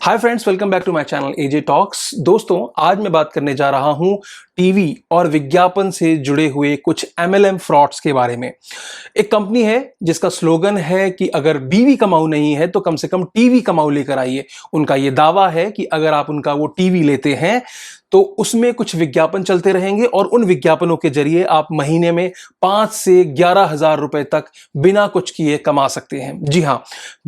Hi friends, welcome back to my channel AJ talks. दोस्तों, आज मैं बात करने जा रहा हूं टीवी और विज्ञापन से जुड़े हुए कुछ एमएलएम फ्रॉड्स के बारे में। एक कंपनी है जिसका स्लोगन है कि अगर बीवी कमाऊ नहीं है तो कम से कम टीवी कमाऊ लेकर आइए। उनका यह दावा है कि अगर आप उनका वो टीवी लेते हैं तो उसमें कुछ विज्ञापन चलते रहेंगे और उन विज्ञापनों के जरिए आप महीने में 5 से 11 हजार रुपए तक बिना कुछ किए कमा सकते हैं। जी हां,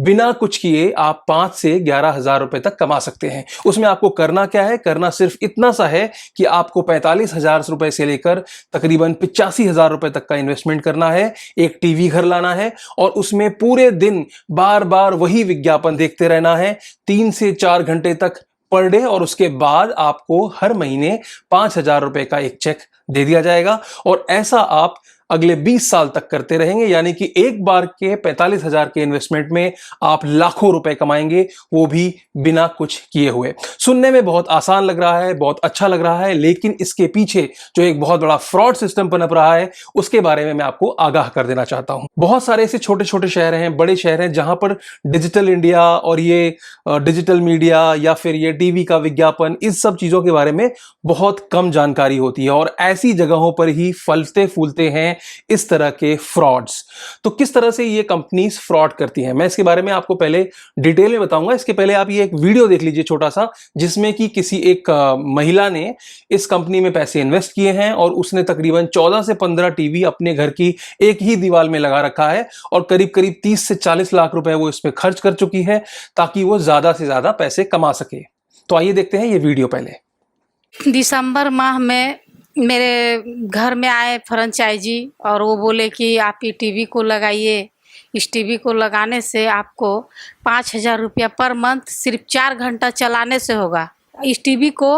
बिना कुछ किए आप 5 से 11 हजार रुपए तक कमा सकते हैं। उसमें आपको करना क्या है? करना सिर्फ इतना सा है कि आपको 45 हजार रुपए से लेकर तकरीबन 85 हजार रुपए तक का इन्वेस्टमेंट करना है, एक टीवी घर लाना है और उसमें पूरे दिन बार बार वही विज्ञापन देखते रहना है 3 से 4 घंटे तक पर डे, और उसके बाद आपको हर महीने 5,000 रुपए का एक चेक दे दिया जाएगा। और ऐसा आप अगले 20 साल तक करते रहेंगे, यानी कि एक बार के 45,000 के इन्वेस्टमेंट में आप लाखों रुपए कमाएंगे, वो भी बिना कुछ किए हुए। सुनने में बहुत आसान लग रहा है, बहुत अच्छा लग रहा है, लेकिन इसके पीछे जो एक बहुत बड़ा फ्रॉड सिस्टम पनप रहा है उसके बारे में मैं आपको आगाह कर देना चाहता हूं। बहुत सारे ऐसे छोटे छोटे शहर हैं, बड़े शहर हैं जहां पर डिजिटल इंडिया और ये डिजिटल मीडिया या फिर ये टीवी का विज्ञापन, इस सब चीजों के बारे में बहुत कम जानकारी होती है और ऐसी जगहों पर ही फलते फूलते हैं इस तरह के फ्रॉड्स। तो किस तरह से ये कंपनीज फ्रॉड करती हैं, मैं इसके बारे में आपको पहले डिटेल में बताऊंगा। इसके पहले आप ये एक वीडियो देख लीजिए छोटा सा, जिसमें कि किसी एक महिला ने इस कंपनी में पैसे इन्वेस्ट किए हैं और उसने तकरीबन 14 से 15 टीवी अपने घर की एक ही दीवार में लगा रखा है और करीब करीब 30 से 40 लाख रुपए वो इसमें खर्च कर चुकी है ताकि वो ज्यादा से ज्यादा पैसे कमा सके। तो आइए देखते हैं ये वीडियो। पहले दिसंबर माह में मेरे घर में आए फ्रेंचाइजी और वो बोले कि आप ये टीवी को लगाइए। इस टीवी को लगाने से आपको 5,000 रुपया पर मंथ सिर्फ 4 घंटा चलाने से होगा। इस टीवी को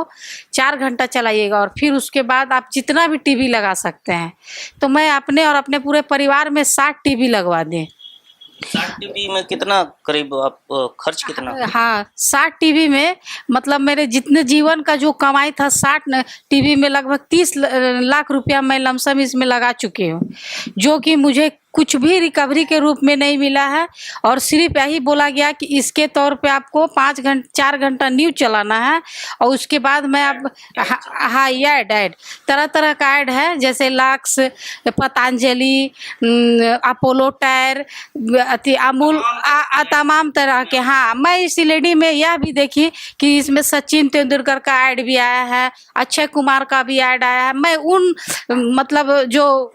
4 घंटा चलाइएगा और फिर उसके बाद आप जितना भी टीवी लगा सकते हैं। तो मैं अपने और अपने पूरे परिवार में 60 टीवी लगवा दें। 60 टीवी में कितना करीब आप खर्च कितना? हाँ, 60 टीवी में मतलब मेरे जितने जीवन का जो कमाई था 60 टीवी में लगभग 30 लाख रुपया मैं लमसम इसमें लगा चुकी हूँ, जो कि मुझे कुछ भी रिकवरी के रूप में नहीं मिला है। और सिर्फ यही बोला गया कि इसके तौर पे आपको 4 घंटा न्यूज चलाना है और उसके बाद मैं अब हाँ ये ऐड तरह तरह का ऐड है, जैसे lux, Patanjali, Apollo tyre, Amul, तमाम तरह के। हाँ, मैं इस लेडी में यह भी देखी कि इसमें सचिन तेंदुलकर का ऐड भी आया है, अक्षय कुमार का भी ऐड आया है। मैं उन मतलब जो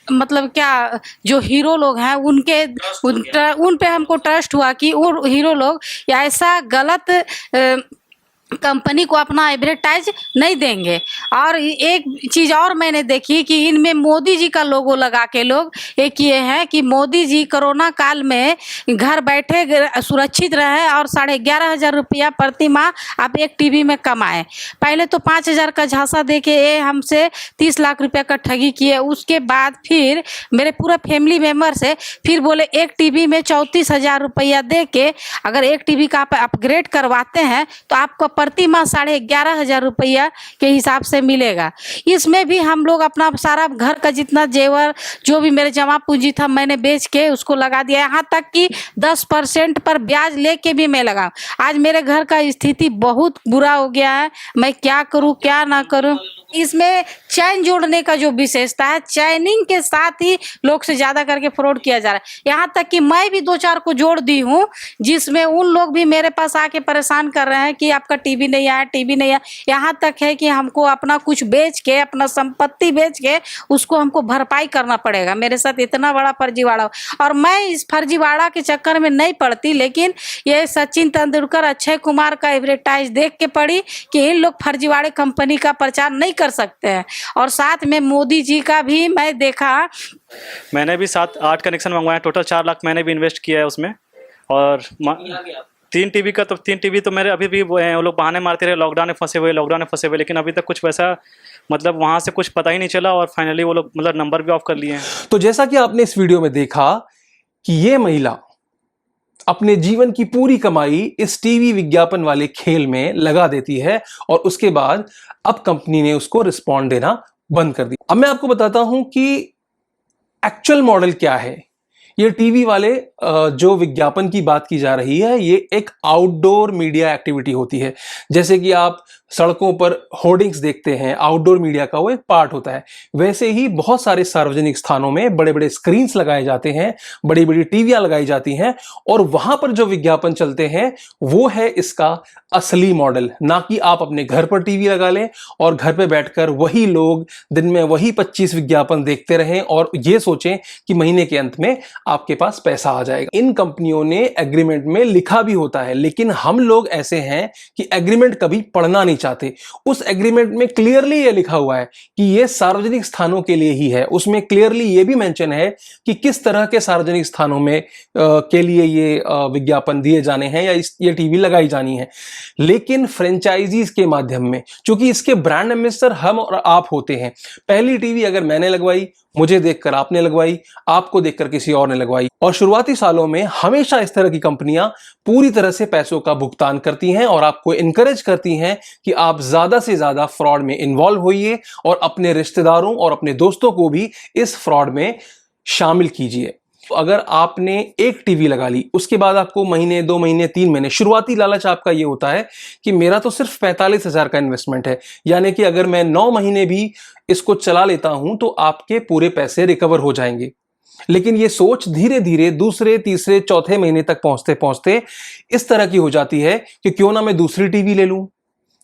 मतलब क्या जो हीरो लोग हैं उन पे हमको ट्रस्ट हुआ कि वो हीरो लोग ऐसा गलत कंपनी को अपना एडवर्टाइज नहीं देंगे। और एक चीज़ और मैंने देखी कि इनमें मोदी जी का लोगो लगा के लोग ये किए हैं कि मोदी जी कोरोना काल में घर बैठे सुरक्षित रहे और 11,500 रुपया प्रति माह आप एक टीवी में कमाएं। पहले तो 5,000 का झांसा दे के ये हमसे 30 लाख रुपया का ठगी किए। उसके बाद फिर मेरे पूरा फैमिली मेम्बर से फिर बोले एक टीवी में 34,000 रुपया दे के अगर एक टीवी का आप अपग्रेड करवाते हैं तो आपको प्रति माह 11,500 रुपया के हिसाब से मिलेगा। इसमें भी हम लोग अपना सारा घर का जितना जेवर जो भी मेरे जमा पूंजी था मैंने बेच के उसको लगा दिया। यहाँ तक कि 10% पर ब्याज लेके भी मैं लगा। आज मेरे घर का स्थिति बहुत बुरा हो गया है, मैं क्या करूँ क्या ना करूँ। इसमें चैन जोड़ने का जो विशेषता है, चैनिंग के साथ ही लोग से ज़्यादा करके फ्रॉड किया जा रहा है। यहाँ तक कि मैं भी 2-4 को जोड़ दी हूँ, जिसमें उन लोग भी मेरे पास आके परेशान कर रहे हैं कि आपका टीवी नहीं आया, टीवी नहीं आया। यहाँ तक है कि हमको अपना कुछ बेच के, अपना संपत्ति बेच के उसको हमको भरपाई करना पड़ेगा। मेरे साथ इतना बड़ा फर्जीवाड़ा, और मैं इस फर्जीवाड़ा के चक्कर में नहीं पड़ती, लेकिन ये सचिन तेंदुलकर, अक्षय कुमार का एडवर्टाइज देख के पड़ी कि इन लोग फर्जीवाड़े कंपनी का प्रचार नहीं कर सकते हैं। और साथ में मोदी जी का भी मैं देखा। मैंने भी 7-8 कनेक्शन मंगवाया, टोटल 4 लाख मैंने भी इन्वेस्ट किया है उसमें। और 3 टीवी का तो 3 टीवी तो मेरे अभी भी वो लोग बहाने मारते रहे, लॉकडाउन में फंसे हुए, लेकिन अभी तक कुछ वैसा मतलब वहाँ से कुछ पता ही नहीं चला और फाइनली वो लोग मतलब नंबर भी ऑफ कर लिए हैं। तो जैसा कि आपने इस वीडियो में देखा कि ये महिला अपने जीवन की पूरी कमाई इस टीवी विज्ञापन वाले खेल में लगा देती है और उसके बाद अब कंपनी ने उसको रिस्पॉन्ड देना बंद कर दिया। अब मैं आपको बताता हूं कि एक्चुअल मॉडल क्या है। ये टीवी वाले जो विज्ञापन की बात की जा रही है, ये एक आउटडोर मीडिया एक्टिविटी होती है। जैसे कि आप सड़कों पर होर्डिंग्स देखते हैं, आउटडोर मीडिया का वो एक पार्ट होता है। वैसे ही बहुत सारे सार्वजनिक स्थानों में बड़े बड़े स्क्रीन्स लगाए जाते हैं, बड़ी बड़ी टीवियां लगाई जाती हैं, और वहां पर जो विज्ञापन चलते हैं वो है इसका असली मॉडल। ना कि आप अपने घर पर टीवी लगा लें और घर पे बैठकर वही लोग दिन में वही 25 विज्ञापन देखते रहें और ये सोचें कि महीने के अंत में आपके पास पैसा आ जाएगा। इन कंपनियों ने एग्रीमेंट में लिखा भी होता है, लेकिन हम लोग ऐसे हैं कि एग्रीमेंट कभी पढ़ना नहीं चाहते। उस एग्रीमेंट में क्लियरली ये लिखा हुआ है कि ये सार्वजनिक स्थानों के लिए ही है। उसमें क्लियरली ये भी मेंशन है कि किस तरह के सार्वजनिक स्थानों में के लिए ये विज्ञापन दिए जाने हैं या ये टीवी लगाई जानी है। लेकिन फ्रेंचाइजीज के माध्यम में, क्योंकि इसके ब्रांड एम्बेसडर हम और आप होते हैं। पहली टीवी अगर मैंने लगवाई, मुझे देखकर आपने लगवाई, आपको देखकर किसी और ने लगवाई, और शुरुआती सालों में हमेशा इस तरह की कंपनियां पूरी तरह से पैसों का भुगतान करती हैं और आपको इनकरेज करती हैं कि आप ज्यादा से ज्यादा फ्रॉड में इन्वॉल्व होइए और अपने रिश्तेदारों और अपने दोस्तों को भी इस फ्रॉड में शामिल कीजिए। तो अगर आपने एक टीवी लगा ली, उसके बाद आपको महीने, 2 महीने, 3 महीने, शुरुआती लालच आपका ये होता है कि मेरा तो सिर्फ 45,000 का इन्वेस्टमेंट है, यानी कि अगर मैं 9 महीने भी इसको चला लेता हूं तो आपके पूरे पैसे रिकवर हो जाएंगे। लेकिन ये सोच धीरे धीरे दूसरे, तीसरे, चौथे महीने तक पहुंचते पहुंचते इस तरह की हो जाती है कि क्यों ना मैं दूसरी टीवी ले लूं,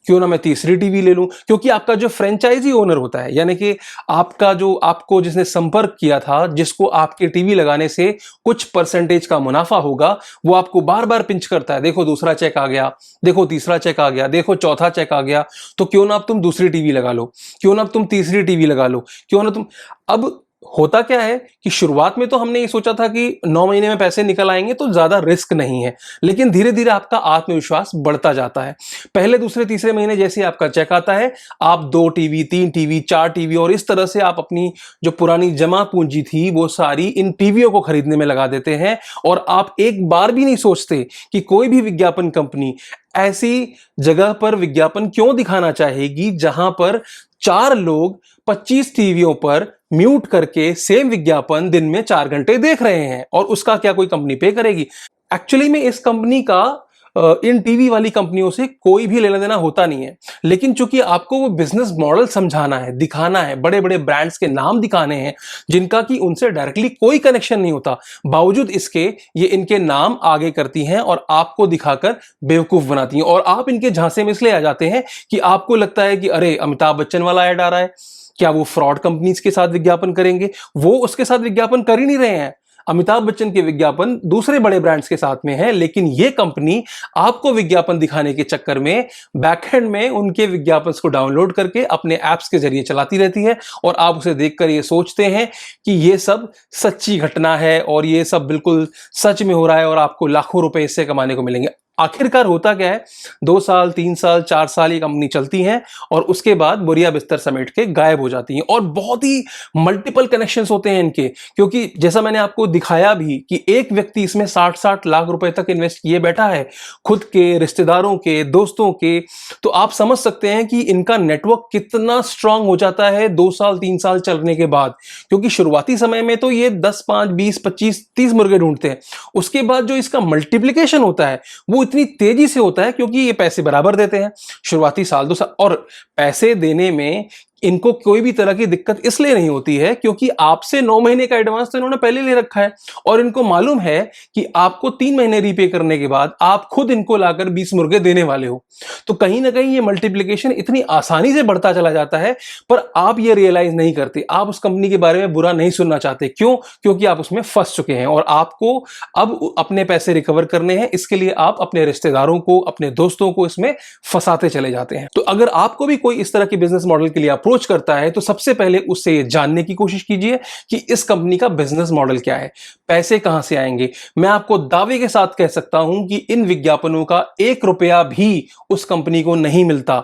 क्यों ना मैं तीसरी टीवी ले लूं। क्योंकि आपका जो फ्रेंचाइजी ओनर होता है, यानी कि आपको जिसने संपर्क किया था, जिसको आपके टीवी लगाने से कुछ परसेंटेज का मुनाफा होगा, वो आपको बार बार पिंच करता है, देखो दूसरा चेक आ गया, देखो तीसरा चेक आ गया, देखो चौथा चेक आ गया, तो क्यों ना अब तुम दूसरी टीवी लगा लो, क्यों ना अब तुम तीसरी टीवी लगा लो, क्यों ना तुम। अब होता क्या है कि शुरुआत में तो हमने ये सोचा था कि 9 महीने में पैसे निकल आएंगे तो ज्यादा रिस्क नहीं है, लेकिन धीरे धीरे आपका आत्मविश्वास बढ़ता जाता है। पहले, दूसरे, तीसरे महीने जैसे ही आपका चेक आता है, आप 2 टीवी, 3 टीवी, 4 टीवी, और इस तरह से आप अपनी जो पुरानी जमा पूंजी थी वो सारी इन टीवियों को खरीदने में लगा देते हैं। और आप एक बार भी नहीं सोचते कि कोई भी विज्ञापन कंपनी ऐसी जगह पर विज्ञापन क्यों दिखाना चाहेगी जहां पर 4 लोग 25 टीवियों पर म्यूट करके सेम विज्ञापन दिन में 4 घंटे देख रहे हैं, और उसका क्या कोई कंपनी पे करेगी? एक्चुअली में इस कंपनी का इन टीवी वाली कंपनियों से कोई भी लेना देना होता नहीं है, लेकिन चूंकि आपको वो बिजनेस मॉडल समझाना है, दिखाना है, बड़े बड़े ब्रांड्स के नाम दिखाने हैं जिनका कि उनसे डायरेक्टली कोई कनेक्शन नहीं होता, बावजूद इसके ये इनके नाम आगे करती हैं और आपको दिखाकर बेवकूफ बनाती हैं। और आप इनके झांसे में इसलिए आ जाते हैं कि आपको लगता है कि अरे अमिताभ बच्चन वाला ऐड आ रहा है, क्या वो फ्रॉड कंपनीज के साथ विज्ञापन करेंगे? वो उसके साथ विज्ञापन कर ही नहीं रहे हैं। अमिताभ बच्चन के विज्ञापन दूसरे बड़े ब्रांड्स के साथ में है, लेकिन ये कंपनी आपको विज्ञापन दिखाने के चक्कर में बैकएंड में उनके विज्ञापन को डाउनलोड करके अपने ऐप्स के जरिए चलाती रहती है, और आप उसे देखकर ये सोचते हैं कि ये सब सच्ची घटना है और ये सब बिल्कुल सच में हो रहा है और आपको लाखों रुपए इससे कमाने को मिलेंगे। आखिरकार होता क्या है, 2 साल, 3 साल, 4 साल ये कंपनी चलती है और उसके बाद बोरिया बिस्तर समेट के गायब हो जाती हैं। और बहुत ही मल्टीपल कनेक्शंस होते हैं इनके, क्योंकि जैसा मैंने आपको दिखाया भी कि एक व्यक्ति इसमें 60-60 लाख रुपए तक इन्वेस्ट किए बैठा है, खुद के, रिश्तेदारों के, दोस्तों के। तो आप समझ सकते हैं कि इनका नेटवर्क कितना स्ट्रांग हो जाता है 2 साल, 3 साल चलने के बाद, क्योंकि शुरुआती समय में तो ये 10, 5, 20, 25, 30 मुर्गे ढूंढते हैं। उसके बाद जो इसका मल्टीप्लिकेशन होता है वो इतनी तेजी से होता है, क्योंकि ये पैसे बराबर देते हैं शुरुआती साल 2 साल, और पैसे देने में इनको कोई भी तरह की दिक्कत इसलिए नहीं होती है क्योंकि आपसे 9 महीने का एडवांस तो इन्होंने पहले ले रखा है, और इनको मालूम है कि आपको 3 महीने रीपे करने के बाद आप खुद इनको लाकर 20 मुर्गे देने वाले हो। तो कहीं ना कहीं ये मल्टीप्लिकेशन इतनी आसानी से बढ़ता चला जाता है, पर आप ये रियलाइज नहीं करते, आप उस कंपनी के बारे में बुरा नहीं सुनना चाहते। क्यों? क्योंकि आप उसमें फंस चुके हैं और आपको अब अपने पैसे रिकवर करने हैं। इसके लिए आप अपने रिश्तेदारों को, अपने दोस्तों को इसमें फंसाते चले जाते हैं। तो अगर आपको भी कोई इस तरह की बिजनेस मॉडल के लिए अप्रोच करता है तो सबसे पहले उससे ये जानने की कोशिश कीजिए कि इस कंपनी का बिजनेस मॉडल क्या है, पैसे कहां से आएंगे। मैं आपको दावे के साथ कह सकता हूं कि इन विज्ञापनों का 1 रुपया भी उस कंपनी को नहीं मिलता।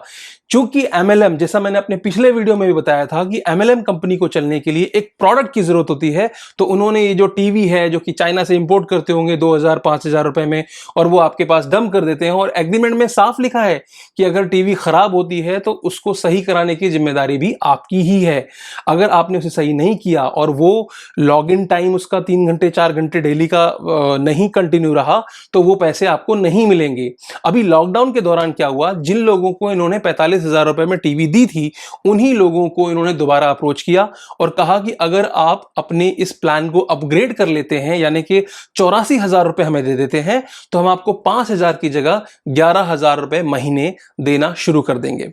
चूंकि MLM, जैसा मैंने अपने पिछले वीडियो में भी बताया था कि MLM कंपनी को चलने के लिए एक प्रोडक्ट की जरूरत होती है, तो उन्होंने ये जो टीवी है जो कि चाइना से इंपोर्ट करते होंगे 2000-5000 रुपए में, और वो आपके पास डंप कर देते हैं, और एग्रीमेंट में साफ लिखा है कि अगर टीवी खराब होती है तो उसको सही कराने की जिम्मेदारी भी आपकी ही है। अगर आपने उसे सही नहीं किया और वो लॉग इन टाइम उसका 3 घंटे 4 घंटे डेली का नहीं कंटिन्यू रहा, तो वो पैसे आपको नहीं मिलेंगे। अभी लॉकडाउन के दौरान क्या हुआ, जिन लोगों को इन्होंने 45,000 रुपए में टीवी दी थी, उन्हीं लोगों को इन्होंने दोबारा अप्रोच किया और कहा कि अगर आप अपने इस प्लान को अपग्रेड कर लेते हैं, यानी कि 84,000 रुपए हमें दे देते हैं, तो हम आपको 5,000 की जगह 11,000 रुपए महीने देना शुरू कर देंगे।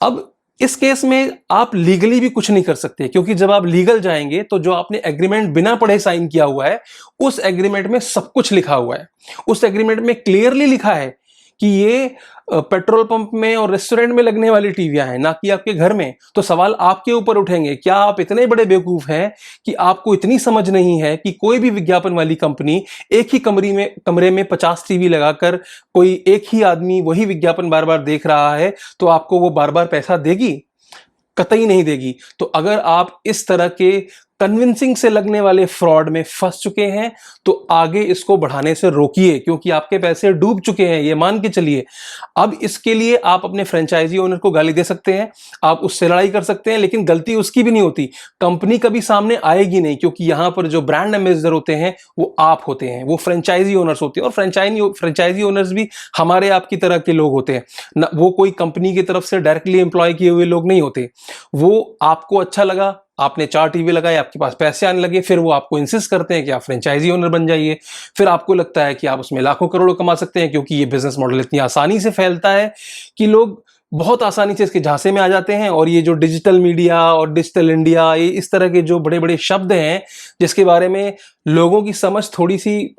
अब इस केस में आप लीगली भी कुछ नहीं कर सकते, क्योंकि जब आप लीगल जाएंगे तो जो आपने एग्रीमेंट बिना पढ़े साइन किया हुआ है, उस एग्रीमेंट में सब कुछ लिखा हुआ है। उस एग्रीमेंट में क्लियरली लिखा है कि ये पेट्रोल पंप में और रेस्टोरेंट में लगने वाली टीवियां हैं, ना कि आपके घर में। तो सवाल आपके ऊपर उठेंगे, क्या आप इतने बड़े बेवकूफ हैं कि आपको इतनी समझ नहीं है कि कोई भी विज्ञापन वाली कंपनी एक ही कमरे में 50 टीवी लगाकर कोई एक ही आदमी वही विज्ञापन बार बार देख रहा है तो आपको वो बार बार पैसा देगी? कतई नहीं देगी। तो अगर आप इस तरह के कन्विंसिंग से लगने वाले फ्रॉड में फंस चुके हैं तो आगे इसको बढ़ाने से रोकिए, क्योंकि आपके पैसे डूब चुके हैं, ये मान के चलिए। अब इसके लिए आप अपने फ्रेंचाइजी ओनर को गाली दे सकते हैं, आप उससे लड़ाई कर सकते हैं, लेकिन गलती उसकी भी नहीं होती। कंपनी कभी सामने आएगी नहीं, क्योंकि यहां पर जो ब्रांड एम्बेसडर होते हैं वो आप होते हैं, वो फ्रेंचाइजी ओनर्स होते हैं, और फ्रेंचाइजी ओनर्स भी हमारे आपकी तरह के लोग होते हैं ना। वो कोई कंपनी की तरफ से डायरेक्टली एम्प्लॉय किए हुए लोग नहीं होते। वो आपको अच्छा लगा, आपने 4 टीवी लगाए, आपके पास पैसे आने लगे, फिर वो आपको इंसिस्ट करते हैं कि आप फ्रेंचाइजी ओनर बन जाइए। फिर आपको लगता है कि आप उसमें लाखों करोड़ों कमा सकते हैं, क्योंकि ये बिजनेस मॉडल इतनी आसानी से फैलता है कि लोग बहुत आसानी से इसके झांसे में आ जाते हैं। और ये जो डिजिटल मीडिया और डिजिटल इंडिया, ये इस तरह के जो बड़े बड़े शब्द हैं जिसके बारे में लोगों की समझ थोड़ी सी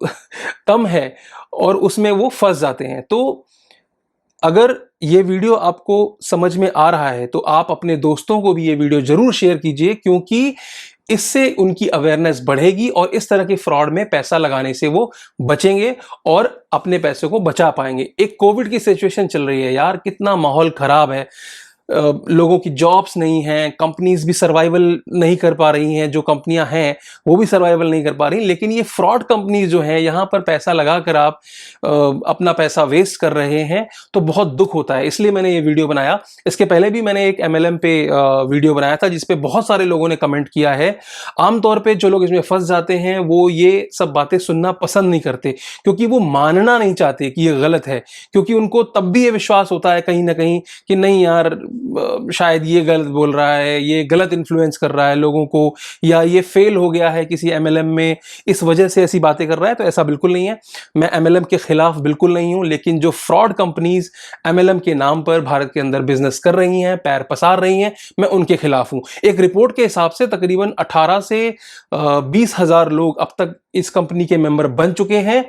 कम है, और उसमें वो फंस जाते हैं। तो अगर ये वीडियो आपको समझ में आ रहा है तो आप अपने दोस्तों को भी ये वीडियो जरूर शेयर कीजिए, क्योंकि इससे उनकी अवेयरनेस बढ़ेगी और इस तरह के फ्रॉड में पैसा लगाने से वो बचेंगे और अपने पैसे को बचा पाएंगे। एक कोविड की सिचुएशन चल रही है यार, कितना माहौल खराब है, लोगों की जॉब्स नहीं हैं, कंपनीज भी सर्वाइवल नहीं कर पा रही हैं, जो कंपनियां हैं वो भी सर्वाइवल नहीं कर पा रही। लेकिन ये फ्रॉड कंपनीज जो हैं, यहाँ पर पैसा लगाकर आप अपना पैसा वेस्ट कर रहे हैं, तो बहुत दुख होता है। इसलिए मैंने ये वीडियो बनाया। इसके पहले भी मैंने एक MLM पे वीडियो बनाया था, जिसपे बहुत सारे लोगों ने कमेंट किया है। आमतौर पर जो लोग इसमें फंस जाते हैं वो ये सब बातें सुनना पसंद नहीं करते, क्योंकि वो मानना नहीं चाहते कि ये गलत है, क्योंकि उनको तब भी ये विश्वास होता है कहीं ना कहीं कि नहीं यार, शायद ये गलत बोल रहा है, ये गलत इन्फ्लुएंस कर रहा है लोगों को, या ये फेल हो गया है किसी MLM में, इस वजह से ऐसी बातें कर रहा है। तो ऐसा बिल्कुल नहीं है। मैं MLM के खिलाफ बिल्कुल नहीं हूं, लेकिन जो फ्रॉड कंपनीज MLM के नाम पर भारत के अंदर बिजनेस कर रही हैं, पैर पसार रही हैं, मैं उनके खिलाफ हूं। एक रिपोर्ट के हिसाब से तकरीबन 18 से 20,000 लोग अब तक इस कंपनी के मेंबर बन चुके हैं।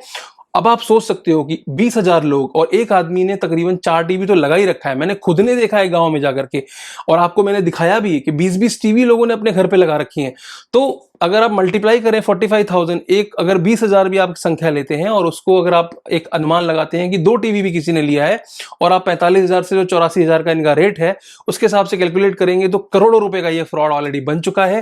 अब आप सोच सकते हो कि 20,000 लोग और एक आदमी ने तकरीबन 4 टीवी तो लगा ही रखा है। मैंने खुद ने देखा है गांव में जाकर के, और आपको मैंने दिखाया भी कि 20-20 टीवी लोगों ने अपने घर पे लगा रखी हैं। तो अगर आप मल्टीप्लाई करें 45,000, एक अगर 20,000 भी आप संख्या लेते हैं और उसको अगर आप एक अनुमान लगाते हैं कि 2 टीवी भी किसी ने लिया है, और आप 45,000 से जो 84,000 का इनका रेट है उसके हिसाब से कैलकुलेट करेंगे, तो करोड़ों रुपए का ये फ्रॉड ऑलरेडी बन चुका है।